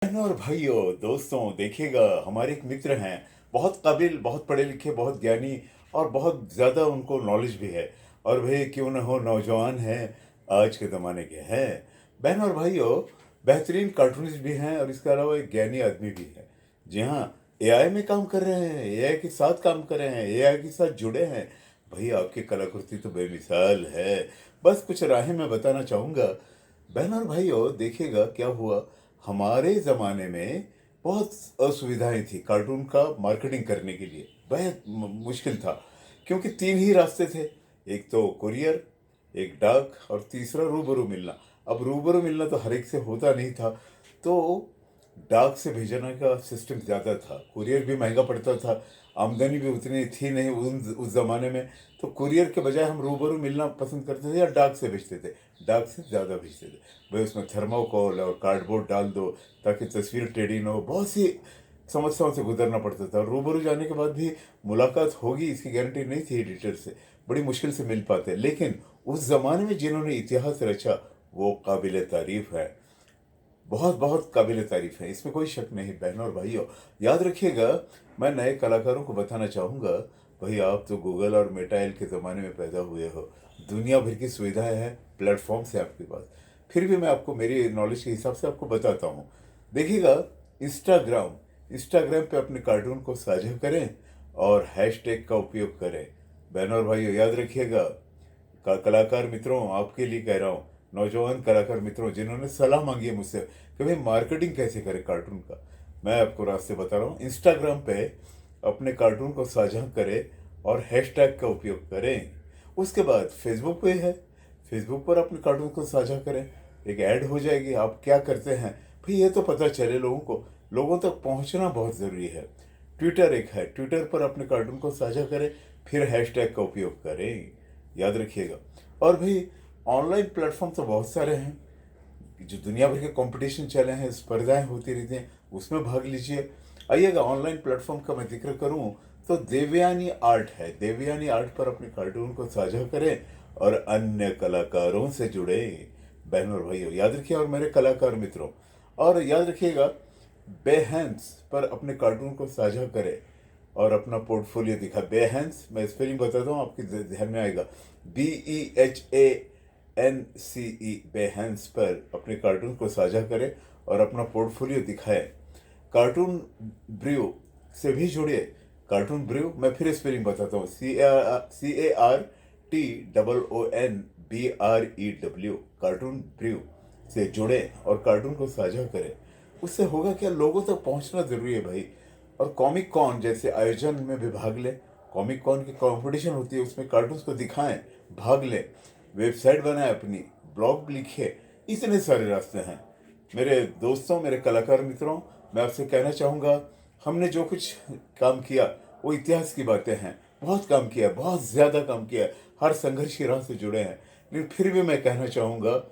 बहनों और भाइयों, दोस्तों, देखिएगा, हमारे एक मित्र हैं। बहुत काबिल, बहुत पढ़े लिखे, बहुत ज्ञानी और बहुत ज़्यादा उनको नॉलेज भी है। और भाई क्यों न हो, नौजवान हैं, आज के ज़माने के हैं। बहनों और भाइयों, बेहतरीन कार्टूनिस्ट भी हैं और इसके अलावा एक ज्ञानी आदमी भी है। जी हाँ, एआई में काम कर रहे हैं, एआई के साथ काम कर रहे हैं, एआई के साथ जुड़े हैं। भाई आपकी कलाकृति तो बेमिसाल है। बस कुछ राहें मैं बताना चाहूँगा। बहन और भाइयों, देखिएगा क्या हुआ। हमारे ज़माने में बहुत असुविधाएं थी कार्टून का मार्केटिंग करने के लिए। बेहद मुश्किल था, क्योंकि तीन ही रास्ते थे। एक तो कुरियर, एक डाक और तीसरा रूबरू मिलना। अब रूबरू मिलना तो हर एक से होता नहीं था, तो डाक से भेजने का सिस्टम ज़्यादा था। कुरियर भी महंगा पड़ता था, आमदनी भी उतनी थी नहीं उस ज़माने में। तो कुरियर के बजाय हम रूबरू मिलना पसंद करते थे या डाक से भेजते थे। डाक से ज़्यादा भेजते थे। भाई उसमें थर्माकोल और कार्डबोर्ड डाल दो ताकि तस्वीर टेढ़ी ना हो। बहुत सी समस्याओं से गुजरना पड़ता था। रूबरू जाने के बाद भी मुलाकात होगी इसकी गारंटी नहीं थी एडिटर से। बड़ी मुश्किल से मिल पाते। लेकिन उस ज़माने में जिन्होंने इतिहास रचा वो काबिल तारीफ़ है। बहुत बहुत काबिल तारीफ़ है, इसमें कोई शक नहीं। बहनों और भाइयों, याद रखिएगा, मैं नए कलाकारों को बताना चाहूँगा। भाई आप तो गूगल और मेटाइल के ज़माने में पैदा हुए हो। दुनिया भर की सुविधाएं हैं, प्लेटफॉर्म्स हैं आपके पास। फिर भी मैं आपको मेरी नॉलेज के हिसाब से आपको बताता हूँ। देखिएगा, इंस्टाग्राम इंस्टाग्राम पे अपने कार्टून को साझा करें और हैशटैग का उपयोग करें। बहनों और भाइयों, याद रखिएगा, कलाकार मित्रों, आपके लिए कह रहा हूँ, नौजवान कलाकार मित्रों जिन्होंने सलाह मांगी है मुझसे कि भाई मार्केटिंग कैसे करें कार्टून का, मैं आपको रास्ते बता रहा हूँ। इंस्टाग्राम पे अपने कार्टून को साझा करें और हैशटैग का उपयोग करें। उसके बाद फेसबुक पे है, फेसबुक पर अपने कार्टून को साझा करें। एक ऐड हो जाएगी, आप क्या करते हैं भाई ये तो पता चले लोगों को। लोगों तक पहुंचना बहुत ज़रूरी है। ट्विटर एक है, ट्विटर पर अपने कार्टून को साझा करें, फिर हैशटैग का उपयोग करें। याद रखिएगा। और भाई ऑनलाइन प्लेटफॉर्म तो बहुत सारे हैं, जो दुनिया भर के कंपटीशन चले हैं, स्पर्धाएं होती रहती हैं, उसमें भाग लीजिए। आइएगा, ऑनलाइन प्लेटफॉर्म का मैं जिक्र करूं तो देवयानी आर्ट है। देवयानी आर्ट पर अपने कार्टून को साझा करें और अन्य कलाकारों से जुड़े। बहनों और भाइयों, याद रखिए, और मेरे कलाकार मित्रों, और याद रखिएगा, बेहंस पर अपने कार्टून को साझा करें और अपना पोर्टफोलियो दिखा। बेहंस, मैं स्पेलिंग बताता हूँ, आपके ध्यान में आएगा। BEHANCE, बेहंस पर अपने कार्टून को साझा करें और अपना पोर्टफोलियो दिखाएं। कार्टून ब्रियो से भी जुड़िए। कार्टून ब्रियो, मैं फिर स्पेलिंग बताता हूँ, CARTOONBREW, कार्टून ब्रियो से जुड़े और कार्टून को साझा करें। उससे होगा क्या, लोगों तक पहुंचना जरूरी है भाई। और कॉमिक कॉन जैसे आयोजन में भी भाग लें। कॉमिक कॉन की कंपटीशन होती है, उसमें कार्टून्स को दिखाएं, भाग लें। वेबसाइट बनाए अपनी, ब्लॉग लिखे। इतने सारे रास्ते हैं। मेरे दोस्तों, मेरे कलाकार मित्रों, मैं आपसे कहना चाहूँगा, हमने जो कुछ काम किया वो इतिहास की बातें हैं। बहुत काम किया, बहुत ज़्यादा काम किया, हर संघर्ष की राह से जुड़े हैं। लेकिन फिर भी मैं कहना चाहूँगा,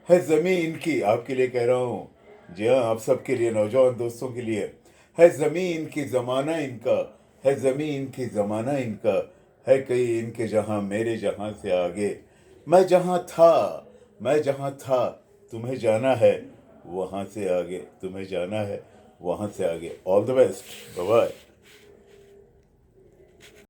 है ज़मीं इनकी, आपके लिए कह रहा हूँ। जी हाँ, आप सबके लिए, नौजवान दोस्तों के लिए। है ज़मीं इनकी, ज़माना इनका। है ज़मीं इनकी, ज़माना इनका। है कई इनके जहाँ, मेरे जहाँ से आगे। मैं जहाँ था, मैं जहाँ था, तुम्हें जाना है वहाँ से आगे। तुम्हें जाना है वहाँ से आगे। All the best, bye bye.